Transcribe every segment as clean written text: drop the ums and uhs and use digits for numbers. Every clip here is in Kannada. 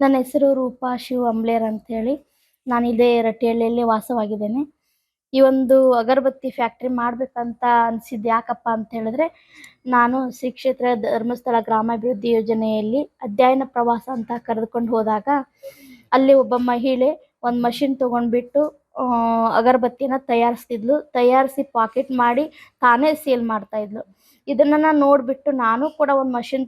ನನ್ನ ಹೆಸರು ರೂಪಾ ಶಿವ್ ಅಂಬ್ಲೇರ್ ಅಂತೇಳಿ. ನಾನು ಇದೇ ರಟ್ಟಿಹಳ್ಳಿಯಲ್ಲಿ ವಾಸವಾಗಿದ್ದೇನೆ. ಈ ಒಂದು ಅಗರಬತ್ತಿ ಫ್ಯಾಕ್ಟ್ರಿ ಮಾಡಬೇಕಂತ ಅನಿಸಿದ್ದು ಯಾಕಪ್ಪ ಅಂತ ಹೇಳಿದ್ರೆ, ನಾನು ಶ್ರೀ ಕ್ಷೇತ್ರ ಧರ್ಮಸ್ಥಳ ಗ್ರಾಮಾಭಿವೃದ್ಧಿ ಯೋಜನೆಯಲ್ಲಿ ಅಧ್ಯಯನ ಪ್ರವಾಸ ಅಂತ ಕರೆದುಕೊಂಡು ಹೋದಾಗ, ಅಲ್ಲಿ ಒಬ್ಬ ಮಹಿಳೆ ಒಂದು ಮಷಿನ್ ತೊಗೊಂಡ್ಬಿಟ್ಟು ಅಗರಬತ್ತಿನ ತಯಾರಿಸಿ ಪಾಕೆಟ್ ಮಾಡಿ ತಾನೇ ಸೇಲ್ ಮಾಡ್ತಾ ಇದ್ಲು. ಇದನ್ನು ನೋಡಿಬಿಟ್ಟು ನಾನು ಕೂಡ ಒಂದು ಮಷಿನ್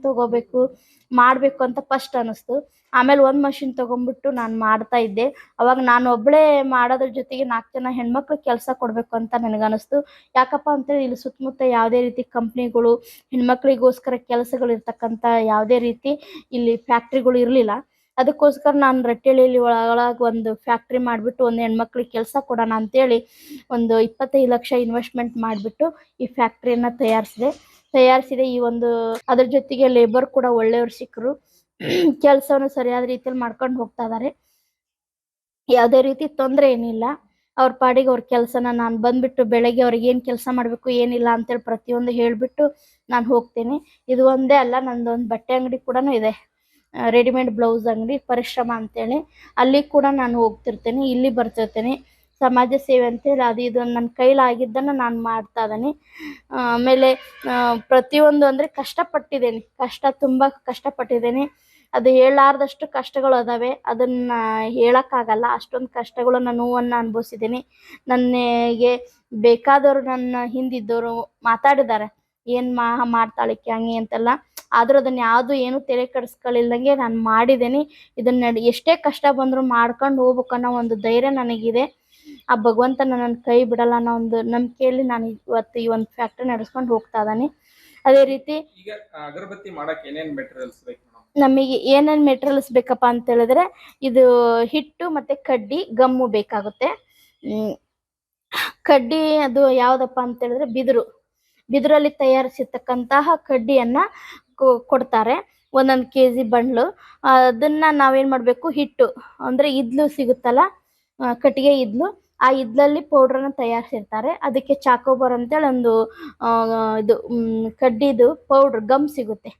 ಮಾಡಬೇಕು ಅಂತ ಫಸ್ಟ್ ಅನ್ನಿಸ್ತು. ಆಮೇಲೆ ಒಂದು ಮಷಿನ್ ತೊಗೊಂಡ್ಬಿಟ್ಟು ನಾನು ಮಾಡ್ತಾ ಇದ್ದೆ. ಅವಾಗ ನಾನು ಒಬ್ಬಳೇ ಮಾಡೋದ್ರ ಜೊತೆಗೆ 4 ಜನ ಹೆಣ್ಮಕ್ಳು ಕೆಲಸ ಕೊಡಬೇಕು ಅಂತ ನನಗನ್ನಿಸ್ತು. ಯಾಕಪ್ಪ ಅಂತೇಳಿ ಇಲ್ಲಿ ಸುತ್ತಮುತ್ತ ಯಾವುದೇ ರೀತಿ ಕಂಪ್ನಿಗಳು, ಹೆಣ್ಮಕ್ಳಿಗೋಸ್ಕರ ಕೆಲಸಗಳು ಇರ್ತಕ್ಕಂಥ ಯಾವುದೇ ರೀತಿ ಇಲ್ಲಿ ಫ್ಯಾಕ್ಟ್ರಿಗಳು ಇರಲಿಲ್ಲ. ಅದಕ್ಕೋಸ್ಕರ ನಾನು ರಟ್ಟಿಹಳ್ಳಿಯಲ್ಲಿ ಒಳಗೆ ಒಂದು ಫ್ಯಾಕ್ಟ್ರಿ ಮಾಡಿಬಿಟ್ಟು ಒಂದು ಹೆಣ್ಮಕ್ಳಿಗೆ ಕೆಲಸ ಕೊಡೋಣ ಅಂತೇಳಿ ಒಂದು 25 ಲಕ್ಷ ಇನ್ವೆಸ್ಟ್ಮೆಂಟ್ ಮಾಡಿಬಿಟ್ಟು ಈ ಫ್ಯಾಕ್ಟ್ರಿಯನ್ನು ತಯಾರಿಸಿದೆ. ಅದ್ರ ಜೊತೆಗೆ ಲೇಬರ್ ಕೂಡ ಒಳ್ಳೆಯವರು ಸಿಕ್ಕರು. ಕೆಲಸವನ್ನು ಸರಿಯಾದ ರೀತಿಯಲ್ಲಿ ಮಾಡ್ಕೊಂಡು ಹೋಗ್ತಾ ಇದ್ದಾರೆ. ಯಾವುದೇ ರೀತಿ ತೊಂದರೆ ಏನಿಲ್ಲ. ಅವ್ರ ಪಾಡಿಗೆ ಅವ್ರ ಕೆಲಸನ ನಾನು ಬಂದ್ಬಿಟ್ಟು ಬೆಳಗ್ಗೆ ಅವ್ರಿಗೆ ಏನು ಕೆಲಸ ಮಾಡಬೇಕು ಏನಿಲ್ಲ ಅಂತೇಳಿ ಪ್ರತಿಯೊಂದು ಹೇಳಿಬಿಟ್ಟು ನಾನು ಹೋಗ್ತೇನೆ. ಇದು ಒಂದೇ ಅಲ್ಲ, ನಂದೊಂದು ಬಟ್ಟೆ ಅಂಗಡಿ ಕೂಡ ಇದೆ, ರೆಡಿಮೇಡ್ ಬ್ಲೌಸ್ ಅಂಗಡಿ ಪರಿಶ್ರಮ ಅಂತೇಳಿ. ಅಲ್ಲಿ ಕೂಡ ನಾನು ಹೋಗ್ತಿರ್ತೇನೆ, ಇಲ್ಲಿ ಬರ್ತಿರ್ತೇನೆ. ಸಮಾಜ ಸೇವೆ ಅಂತೇಳಿ ಅದು ಇದು ನನ್ನ ಕೈಲಾಗಿದ್ದನ್ನು ನಾನು ಮಾಡ್ತಾ ಇದ್ದೀನಿ. ಆಮೇಲೆ ಪ್ರತಿಯೊಂದು ಅಂದರೆ ತುಂಬ ಕಷ್ಟಪಟ್ಟಿದ್ದೇನೆ. ಅದು ಹೇಳಲಾರ್ದಷ್ಟು ಕಷ್ಟಗಳು ಅದಾವೆ, ಅದನ್ನು ಹೇಳೋಕ್ಕಾಗಲ್ಲ. ಅಷ್ಟೊಂದು ಕಷ್ಟಗಳನ್ನು, ನೋವನ್ನು ಅನುಭವಿಸಿದ್ದೀನಿ. ನನಗೆ ಬೇಕಾದವರು, ನನ್ನ ಹಿಂದಿದ್ದವರು ಮಾತಾಡಿದ್ದಾರೆ, ಏನು ಮಾಡ್ತಾಳಿಕೆ ಹಂಗೆ ಅಂತೆಲ್ಲ. ಆದರೂ ಅದನ್ನು ಏನು ತಲೆ ಕೆಡಿಸ್ಕೊಳ್ಳಿಲ್ದಂಗೆ ನಾನು ಮಾಡಿದ್ದೀನಿ. ಇದನ್ನು ಎಷ್ಟೇ ಕಷ್ಟ ಬಂದರೂ ಮಾಡ್ಕೊಂಡು ಹೋಗ್ಬೇಕನ್ನೋ ಒಂದು ಧೈರ್ಯ ನನಗಿದೆ. ಆ ಭಗವಂತ ನನ್ನನ್ನು ಕೈ ಬಿಡಲ್ಲ ಅನ್ನೋ ಒಂದು ನಂಬಿಕೆಯಲ್ಲಿ ನಾನು ಇವತ್ತು ಈ ಒಂದು ಫ್ಯಾಕ್ಟ್ರಿ ನಡೆಸ್ಕೊಂಡು ಹೋಗ್ತಾ ಇದ್ದೀನಿ. ಅದೇ ರೀತಿ ಈಗ ಅಗರಬತ್ತಿ ಮಾಡಕ್ಕೆ ಏನೇನು ಮೆಟೀರಿಯಲ್ಸ್ ಬೇಕು? ನಮಗೆ ಏನೇನು ಮೆಟೀರಿಯಲ್ಸ್ ಬೇಕಪ್ಪ ಅಂತ ಹೇಳಿದ್ರೆ, ಇದು ಹಿಟ್ಟು ಮತ್ತು ಕಡ್ಡಿ, ಗಮ್ಮು ಬೇಕಾಗುತ್ತೆ. ಕಡ್ಡಿ ಅದು ಯಾವುದಪ್ಪ ಅಂತ ಹೇಳಿದ್ರೆ ಬಿದಿರಲ್ಲಿ ತಯಾರಿಸಿರ್ತಕ್ಕಂತಹ ಕಡ್ಡಿಯನ್ನು ಕೊಡ್ತಾರೆ, 1 kg ಬಂಡ್ಲು. ಅದನ್ನು ನಾವೇನು ಮಾಡಬೇಕು, ಹಿಟ್ಟು ಅಂದರೆ ಇದ್ಲು ಸಿಗುತ್ತಲ್ಲ, ಕಟ್ಟಿಗೆ ಇದ್ಲು, ಆ ಇದ್ಲಲ್ಲಿ ಪೌಡ್ರನ್ನು ತಯಾರಿಸಿರ್ತಾರೆ. ಅದಕ್ಕೆ ಚಾಕೋಬಾರ್ ಅಂತೇಳಿ ಒಂದು ಇದು ಕಡ್ಡಿದು ಪೌಡ್ರ್ ಗಮ್ ಸಿಗುತ್ತೆ.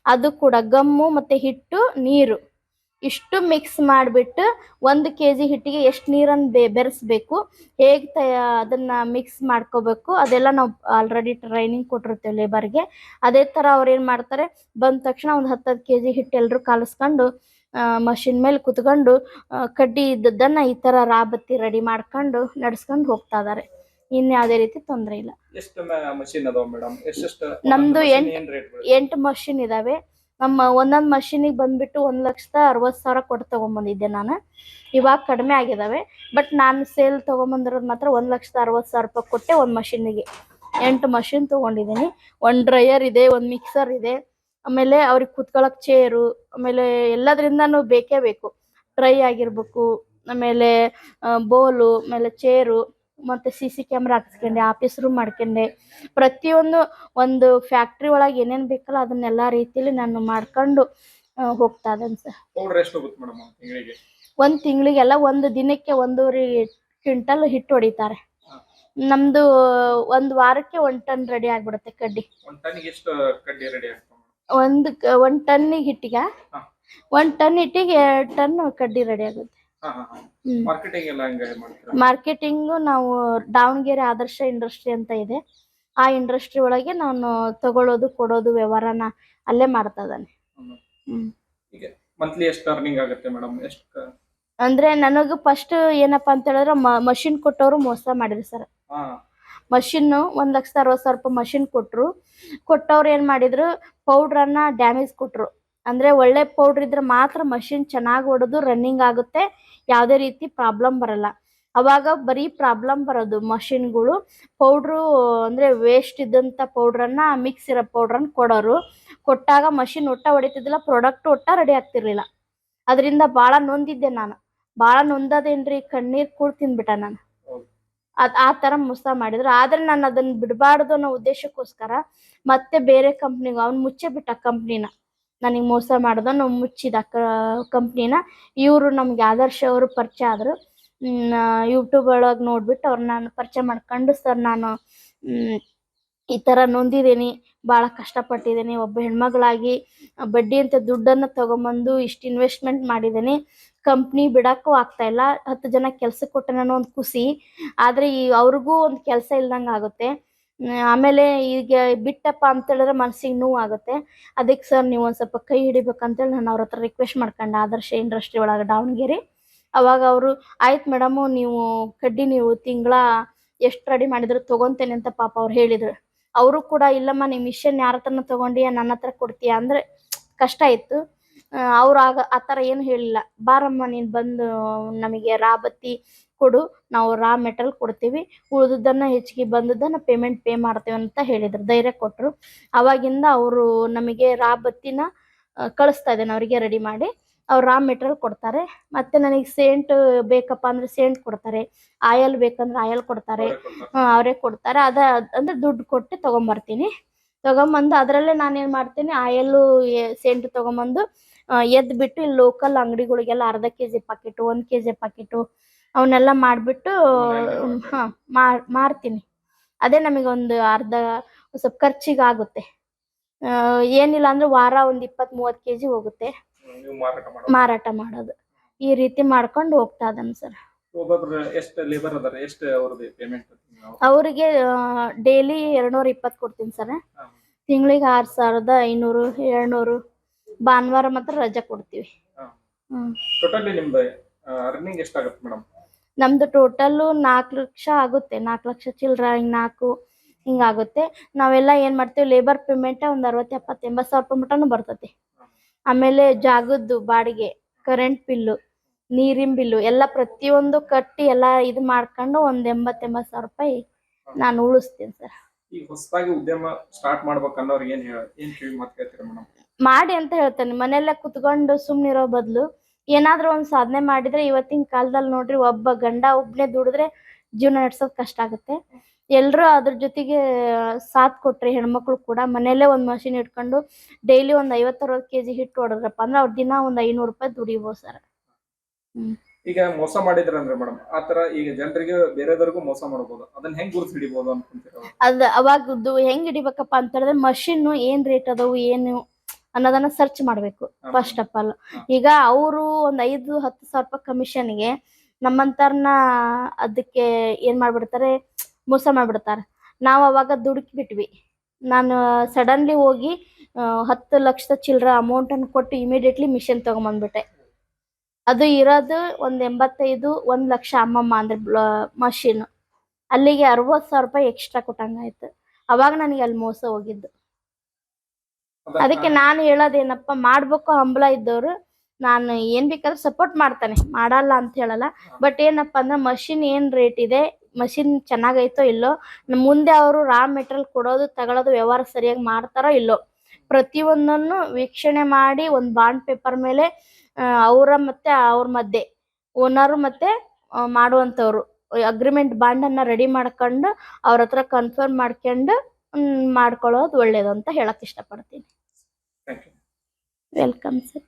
ಅದು ಕೂಡ ಗಮ್ಮು ಮತ್ತು ಹಿಟ್ಟು, ನೀರು ಇಷ್ಟು ಮಿಕ್ಸ್ ಮಾಡಿಬಿಟ್ಟು 1 kg ಹಿಟ್ಟಿಗೆ ಎಷ್ಟು ನೀರನ್ನು ಬೆರೆಸ್ಬೇಕು, ಹೇಗೆ ಅದನ್ನು ಮಿಕ್ಸ್ ಮಾಡ್ಕೋಬೇಕು, ಅದೆಲ್ಲ ನಾವು ಆಲ್ರೆಡಿ ಟ್ರೈನಿಂಗ್ ಕೊಟ್ಟಿರ್ತೇವೆ ಲೇಬರ್ಗೆ. ಅದೇ ಥರ ಅವ್ರು ಏನು ಮಾಡ್ತಾರೆ, ಬಂದ ತಕ್ಷಣ ಒಂದು 10 kg ಹಿಟ್ಟು ಎಲ್ಲರೂ ಕಲಿಸ್ಕೊಂಡು ಮಷಿನ್ ಮೇಲೆ ಕುತ್ಕೊಂಡು ಕಡ್ಡಿ ಇದ್ದದ್ದನ್ನು ಈ ಥರ ರಾಬತ್ತಿ ರೆಡಿ ಮಾಡ್ಕೊಂಡು ನಡೆಸ್ಕೊಂಡು ಹೋಗ್ತಾ ಇದ್ದಾರೆ. ಇನ್ಯಾವುದೇ ರೀತಿ ತೊಂದರೆ ಇಲ್ಲ. ಎಷ್ಟು ಮಷಿನ್ ಅದಾವ ಮೇಡಮ್? ನಮ್ಮದು 8 ಮಷಿನ್ ಇದ್ದಾವೆ. ನಮ್ಮ ಒಂದೊಂದು ಮಷಿನಿಗೆ ಬಂದುಬಿಟ್ಟು 1,60,000 ಕೊಟ್ಟು ತೊಗೊಂಬಂದಿದ್ದೆ ನಾನು. ಇವಾಗ ಕಡಿಮೆ ಆಗಿದ್ದಾವೆ, ಬಟ್ ನಾನು ಸೇಲ್ ತೊಗೊಂಬಂದಿರೋದು ಮಾತ್ರ 1,60,000 ಕೊಟ್ಟೆ. ಒಂದು ಮಷಿನಿಗೆ 8 ಮಷಿನ್ ತೊಗೊಂಡಿದ್ದೀನಿ. 1 ಡ್ರೈಯರ್ ಇದೆ, 1 ಮಿಕ್ಸರ್ ಇದೆ, ಆಮೇಲೆ ಅವ್ರಿಗೆ ಕೂತ್ಕೊಳ್ಳೋಕೆ ಚೇರು, ಆಮೇಲೆ ಎಲ್ಲದರಿಂದನೂ ಬೇಕೇ ಬೇಕು. ಟ್ರೈ ಆಗಿರಬೇಕು, ಆಮೇಲೆ ಬೋಲು, ಆಮೇಲೆ ಚೇರು, ಮತ್ತು CC ಕ್ಯಾಮ್ರಾ ಹಾಕ್ಸ್ಕೊಂಡೆ, ಆಫೀಸ್ ರೂಮ್ ಮಾಡ್ಕೊಂಡೆ. ಪ್ರತಿಯೊಂದು ಒಂದು ಫ್ಯಾಕ್ಟ್ರಿ ಒಳಗೆ ಏನೇನು ಬೇಕಲ್ಲ ಅದನ್ನೆಲ್ಲ ರೀತಿಯಲ್ಲಿ ನಾನು ಮಾಡ್ಕೊಂಡು ಹೋಗ್ತಾ ಇದ್ದೇನೆ ಸರ್. ಒಂದು ತಿಂಗಳಿಗೆಲ್ಲ, ಒಂದು ದಿನಕ್ಕೆ 1.5 ಕ್ವಿಂಟಲ್ ಹಿಟ್ಟು ಹೊಡಿತಾರೆ. ನಮ್ಮದು 1 ವಾರಕ್ಕೆ 1 ಟನ್ ರೆಡಿ ಆಗಿಬಿಡುತ್ತೆ ಕಡ್ಡಿ. 1 ಟನ್ನಿಗೆ ಹಿಟ್ಟಿಗೆ 1 ಟನ್ ಹಿಟ್ಟಿಗೆ 2 ಟನ್ ಕಡ್ಡಿ ರೆಡಿ ಆಗುತ್ತೆ. ಮಾರ್ಕೆಟಿಂಗು ನಾವು ದಾವಣಗೆರೆ ಆದರ್ಶ ಇಂಡಸ್ಟ್ರಿ ಅಂತ ಇದೆ, ಆ ಇಂಡಸ್ಟ್ರಿ ಒಳಗೆ ನಾನು ತಗೊಳ್ಳೋದು ಕೊಡೋದು ವ್ಯವಹಾರನ ಅಲ್ಲೇ ಮಾಡ್ತಾ ಇದ್ದಾನೆ. ಅಂದ್ರೆ ನನಗೆ ಫಸ್ಟ್ ಏನಪ್ಪಾ ಅಂತ ಹೇಳಿದ್ರೆ, ಮಷಿನ್ ಕೊಟ್ಟವರು ಮೋಸ ಮಾಡಿದ್ರು ಸರ್. ಮಷಿನ್ನು 1,60,000 ಮಷಿನ್ ಕೊಟ್ಟವ್ರು ಏನು ಮಾಡಿದ್ರು, ಪೌಡ್ರನ್ನ ಡ್ಯಾಮೇಜ್ ಕೊಟ್ಟರು. ಅಂದರೆ ಒಳ್ಳೆ ಪೌಡ್ರ್ ಇದ್ರೆ ಮಾತ್ರ ಮಷಿನ್ ಚೆನ್ನಾಗಿ ಹೊಡೆದು ರನ್ನಿಂಗ್ ಆಗುತ್ತೆ, ಯಾವುದೇ ರೀತಿ ಪ್ರಾಬ್ಲಮ್ ಬರಲ್ಲ. ಅವಾಗ ಬರೀ ಪ್ರಾಬ್ಲಮ್ ಬರೋದು ಮಷಿನ್ಗಳು. ಪೌಡ್ರು ಅಂದರೆ ವೇಸ್ಟ್ ಇದ್ದಂಥ ಪೌಡ್ರನ್ನು, ಮಿಕ್ಸ್ ಇರೋ ಪೌಡ್ರನ್ನು ಕೊಟ್ಟಾಗ ಮಷಿನ್ ಹೊಡಿತಿದ್ದಿಲ್ಲ, ಪ್ರಾಡಕ್ಟ್ ರೆಡಿ ಆಗ್ತಿರ್ಲಿಲ್ಲ. ಅದರಿಂದ ಭಾಳ ನೊಂದಿದ್ದೆ ನಾನು. ಭಾಳ ನೊಂದದೇನ್ರಿ, ಕಣ್ಣೀರು ಕೂಡ ತಿಂದ್ಬಿಟ್ಟೆ ನಾನು. ಆ ಥರ ಮೋಸ ಮಾಡಿದ್ರು. ಆದರೆ ನಾನು ಅದನ್ನು ಬಿಡಬಾರ್ದು ಅನ್ನೋ ಉದ್ದೇಶಕ್ಕೋಸ್ಕರ ಮತ್ತೆ ಬೇರೆ ಕಂಪ್ನಿಗೆ ಅವ್ನು ಮುಚ್ಚೇ ಬಿಟ್ಟ ಕಂಪ್ನಿನ. ನನಗೆ ಮೋಸ ಮಾಡ್ದನು ಮುಚ್ಚಿದ ಕಂಪ್ನಿನ. ಇವರು ನಮಗೆ ಆದರ್ಶ ಅವರು ಪರಿಚಯ ಆದರು. ಯೂಟ್ಯೂಬ್ ಒಳಗೆ ನೋಡಿಬಿಟ್ಟು ಅವ್ರನ್ನ ನಾನು ಪರಿಚಯ ಮಾಡ್ಕೊಂಡು, ಸರ್ ನಾನು ಈ ಥರ ನೊಂದಿದ್ದೀನಿ, ಭಾಳ ಕಷ್ಟಪಟ್ಟಿದ್ದೀನಿ. ಒಬ್ಬ ಹೆಣ್ಮಗಳಾಗಿ ಬಡ್ಡಿ ಅಂತ ದುಡ್ಡನ್ನು ತೊಗೊಂಬಂದು ಇಷ್ಟು ಇನ್ವೆಸ್ಟ್ಮೆಂಟ್ ಮಾಡಿದ್ದೀನಿ. ಕಂಪ್ನಿ ಬಿಡೋಕ್ಕೂ ಆಗ್ತಾಯಿಲ್ಲ. 10 ಜನ ಕೆಲ್ಸಕ್ಕೆ ಕೊಟ್ಟೆ ಅನ್ನೋ ಒಂದು ಖುಷಿ. ಆದರೆ ಅವ್ರಿಗೂ ಒಂದು ಕೆಲಸ ಇಲ್ದಂಗೆ ಆಗುತ್ತೆ. ಆಮೇಲೆ ಈಗ ಬಿಟ್ಟಪ್ಪ ಅಂತೇಳಿದ್ರೆ ಮನ್ಸಿಗೆ ನೋವಾಗುತ್ತೆ. ಅದಕ್ಕೆ ಸರ್ ನೀವು ಒಂದು ಸ್ವಲ್ಪ ಕೈ ಹಿಡಿಬೇಕಂತೇಳಿ ನಾನು ಅವ್ರ ಹತ್ರ ರಿಕ್ವೆಸ್ಟ್ ಮಾಡ್ಕೊಂಡೆ, ಆದರ್ಶ ಇಂಡಸ್ಟ್ರಿ ಒಳಗೆ ದಾವಣಗೆರೆ. ಅವಾಗ ಅವರು ಆಯ್ತು ಮೇಡಮು, ನೀವು ಕಡ್ಡಿ ನೀವು ತಿಂಗಳ ಎಷ್ಟು ರೆಡಿ ಮಾಡಿದ್ರು ತೊಗೊತೇನೆ ಅಂತ ಪಾಪ ಅವ್ರು ಹೇಳಿದರು. ಅವರು ಕೂಡ ಇಲ್ಲಮ್ಮ, ನೀವು ಮಿಷನ್ ಯಾರ ಹತ್ರನ ತೊಗೊಂಡಿಯಾ, ನನ್ನ ಹತ್ರ ಕೊಡ್ತೀಯಾ ಅಂದರೆ ಕಷ್ಟ ಇತ್ತು. ಅವ್ರು ಆ ಥರ ಏನು ಹೇಳಿಲ್ಲ. ಬಾರಮ್ಮ ನೀನು ಬಂದು ನಮಗೆ ರಾ ಬತ್ತಿ ಕೊಡು, ನಾವು ರಾ ಮೆಟಲ್ ಕೊಡ್ತೀವಿ, ಉಳಿದದ್ದನ್ನು ಹೆಚ್ಚಿಗೆ ಬಂದದ್ದನ್ನು ಪೇಮೆಂಟ್ ಪೇ ಮಾಡ್ತೇವೆ ಅಂತ ಹೇಳಿದರು, ಧೈರ್ಯ ಕೊಟ್ಟರು. ಆವಾಗಿಂದ ಅವರು ನಮಗೆ ರಾ ಬತ್ತಿನ ಕಳಿಸ್ತಾ ಇದ್ದೇನೆ ಅವರಿಗೆ ರೆಡಿ ಮಾಡಿ. ಅವ್ರು ರಾ ಮೆಟೀರಿಯಲ್ ಕೊಡ್ತಾರೆ. ಮತ್ತು ನನಗೆ ಸೇಂಟ್ ಬೇಕಪ್ಪ ಅಂದರೆ ಸೇಂಟ್ ಕೊಡ್ತಾರೆ, ಆಯಲ್ ಬೇಕಂದ್ರೆ ಆಯಲ್ ಕೊಡ್ತಾರೆ, ಅವರೇ ಕೊಡ್ತಾರೆ. ಅಂದರೆ ದುಡ್ಡು ಕೊಟ್ಟು ತೊಗೊಂಬರ್ತೀನಿ. ತೊಗೊಂಬಂದು ಅದರಲ್ಲೇ ನಾನೇನು ಮಾಡ್ತೀನಿ, ಆಯಲ್ಲು ಸೇಂಟ್ ತೊಗೊಂಬಂದು ಎದ್ಬಿಟ್ಟು ಇಲ್ಲಿ ಲೋಕಲ್ ಅಂಗಡಿಗಳಿಗೆಲ್ಲ ಅರ್ಧ ಕೆಜಿ ಪಾಕೆಟು, 1 ಕೆಜಿ ಪಾಕೆಟು ಅವನ್ನೆಲ್ಲ ಮಾಡಿಬಿಟ್ಟು ಮಾರ್ತೀನಿ. ಅದೇ ನಮಗೊಂದು ಸ್ವಲ್ಪ ಖರ್ಚಿಗಾಗುತ್ತೆ. ಏನಿಲ್ಲ ಅಂದರೆ ವಾರ ಒಂದು 20-30 ಕೆಜಿ ಹೋಗುತ್ತೆ ಮಾರಾಟ ಮಾಡೋದು. ಈ ರೀತಿ ಮಾಡ್ಕೊಂಡು ಹೋಗ್ತಾ ಇದ್ದಾನೆ ಸರ್. ಒಬ್ಬೊಬ್ರು ಎಷ್ಟು ಲೇಬರ್ ಅದಾರ, ಎಷ್ಟು ಅವ್ರದ್ದು ಪೇಮೆಂಟ್? ಅವರಿಗೆ ಡೈಲಿ 220 ಕೊಡ್ತೀನಿ ಸರ್. ತಿಂಗಳಿಗೆ 6500, 700. ಭಾನುವಾರ ಮಾತ್ರ ರಜೆ ಕೊಡ್ತೀವಿ. ಟೋಟಲಿ ನಿಮ್ದು ಅರ್ನಿಂಗ್ ಎಷ್ಟಾಗುತ್ತೆ ಮೇಡಮ್? ನಮ್ದು ಟೋಟಲ್ಲು 4 ಲಕ್ಷ ಆಗುತ್ತೆ. 4 ಲಕ್ಷ ಚಿಲ್ಲರೆ, 4 ಹಿಂಗಾಗುತ್ತೆ. ನಾವೆಲ್ಲ ಏನು ಮಾಡ್ತೀವಿ, ಲೇಬರ್ ಪೇಮೆಂಟ ಒಂದು 60, 70, 80 ಸಾವಿರ ರೂಪಾಯಿ ಮಟನೂ ಬರ್ತೈತಿ. ಆಮೇಲೆ ಜಾಗದ್ದು ಬಾಡಿಗೆ, ಕರೆಂಟ್ ಬಿಲ್ಲು, ನೀರಿನ ಬಿಲ್ಲು ಎಲ್ಲ ಪ್ರತಿಯೊಂದು ಕಟ್ಟಿ ಎಲ್ಲ ಇದು ಮಾಡ್ಕೊಂಡು ಒಂದು 80 ಸಾವಿರ ರೂಪಾಯಿ ನಾನು ಉಳಿಸ್ತೀನಿ ಸರ್. ಈಗ ಹೊಸದಾಗಿ ಉದ್ಯಮ ಸ್ಟಾರ್ಟ್ ಮಾಡ್ಬೇಕನ್ನೋರು ಏನು ಕಿವಿ ಮಾತು ಕೇಳ್ತೀರಾ ಮೇಡಮ್? ಮಾಡಿ ಅಂತ ಹೇಳ್ತೇನೆ. ಮನೆಯಲ್ಲೇ ಕುತ್ಕೊಂಡು ಸುಮ್ಮನಿರೋ ಬದಲು ಏನಾದರೂ ಒಂದು ಸಾಧನೆ ಮಾಡಿದರೆ, ಇವತ್ತಿನ ಕಾಲದಲ್ಲಿ ನೋಡ್ರಿ, ಒಬ್ಬ ಗಂಡ ಒಬ್ಬನೇ ದುಡಿದ್ರೆ ಜೀವನ ನಡೆಸೋದು ಕಷ್ಟ ಆಗುತ್ತೆ. ಎಲ್ಲರೂ ಅದ್ರ ಜೊತೆಗೆ ಸಾಥ್ ಕೊಟ್ಟರೆ, ಹೆಣ್ಮಕ್ಳು ಕೂಡ ಮನೆಯಲ್ಲೇ ಒಂದು ಮಷಿನ್ ಇಟ್ಕೊಂಡು ಡೈಲಿ ಒಂದು 50-60 ಕೆಜಿ ಹಿಟ್ಟು ಹೊಡೆದ್ರಪ್ಪ ಅಂದ್ರೆ ಅವ್ರ ದಿನ ಒಂದು 500 ರೂಪಾಯಿ ದುಡಿಬೋದು ಸರ್. ಈಗ ಮೋಸ ಮಾಡಿದ್ರಂದ್ರೆ ಮೇಡಮ್, ಆ ಥರ ಈಗ ಜನರಿಗೆ ಬೇರೆದವ್ರಿಗೂ ಮೋಸ ಮಾಡ್ಬೋದು, ಅದನ್ನ ಹೆಂಗ್ ಗುರುತು ಹಿಡಿಬೋದು ಅನ್ಕೊಂತೀರ? ಅವಾಗದ್ದು ಹೆಂಗ್ ಹಿಡಿಬೇಕಪ್ಪ ಅಂತ ಹೇಳಿದ್ರೆ, ಮಷಿನ್ ಏನ್ ರೇಟ್ ಅದಾವು ಏನು ಅನ್ನೋದನ್ನ ಸರ್ಚ್ ಮಾಡ್ಬೇಕು ಫಸ್ಟ್ ಆಫ್ ಆಲ್. ಈಗ ಅವರು ಒಂದು 5-10 ಸಾವಿರ ರೂಪಾಯಿ ಕಮಿಷನ್ಗೆ ನಮ್ಮಂತರ್ನ ಅದಕ್ಕೆ ಏನ್ ಮಾಡ್ಬಿಡ್ತಾರೆ, ಮೋಸ ಮಾಡ್ಬಿಡ್ತಾರೆ. ನಾವು ಅವಾಗ ದುಡುಕ್ಬಿಟ್ವಿ. ನಾನು ಸಡನ್ಲಿ ಹೋಗಿ 10 ಲಕ್ಷದ ಚಿಲ್ಲರೆ ಅಮೌಂಟನ್ನು ಕೊಟ್ಟು ಇಮಿಡಿಯೇಟ್ಲಿ ಮಿಷನ್ ತೊಗೊಂಬಂದ್ಬಿಟ್ಟೆ. ಅದು ಇರೋದು ಒಂದು 85-1 ಲಕ್ಷ ಅಮ್ಮಮ್ಮ ಅಂದರೆ ಮಷೀನು. ಅಲ್ಲಿಗೆ 60 ಸಾವಿರ ರೂಪಾಯಿ ಎಕ್ಸ್ಟ್ರಾ ಕೊಟ್ಟಂಗಾಯ್ತು. ಅವಾಗ ನನಗೆ ಅಲ್ಲಿ ಮೋಸ ಹೋಗಿದ್ದು. ಅದಕ್ಕೆ ನಾನು ಹೇಳೋದೇನಪ್ಪ, ಮಾಡ್ಬೇಕು ಹಂಬಲ ಇದ್ದವರು ನಾನು ಏನು ಬೇಕಾದ್ರೂ ಸಪೋರ್ಟ್ ಮಾಡ್ತಾನೆ, ಮಾಡಲ್ಲ ಅಂತ ಹೇಳಲ್ಲ. ಬಟ್ ಏನಪ್ಪ ಅಂದ್ರೆ ಮಷಿನ್ ಏನು ರೇಟ್ ಇದೆ, ಮಷಿನ್ ಚೆನ್ನಾಗೈತೋ ಇಲ್ಲೋ, ಮುಂದೆ ಅವರು ರಾ ಮೆಟೀರಿಯಲ್ ಕೊಡೋದು ತಗೊಳ್ಳೋದು ವ್ಯವಹಾರ ಸರಿಯಾಗಿ ಮಾಡ್ತಾರೋ ಇಲ್ಲೋ, ಪ್ರತಿಯೊಂದನ್ನು ವೀಕ್ಷಣೆ ಮಾಡಿ ಒಂದು ಬಾಂಡ್ ಪೇಪರ್ ಮೇಲೆ ಅವರ ಮತ್ತು ಅವ್ರ ಮಧ್ಯೆ ಓನರು ಮತ್ತು ಮಾಡುವಂಥವ್ರು ಅಗ್ರಿಮೆಂಟ್ ಬಾಂಡನ್ನು ರೆಡಿ ಮಾಡ್ಕೊಂಡು ಅವ್ರ ಹತ್ರ ಕನ್ಫರ್ಮ್ ಮಾಡ್ಕೊಂಡು ಮಾಡ್ಕೊಳ್ಳೋದು ಒಳ್ಳೇದು ಅಂತ ಹೇಳಕ್ಕೆ ಇಷ್ಟಪಡ್ತೀನಿ. Thank you. Welcome sir.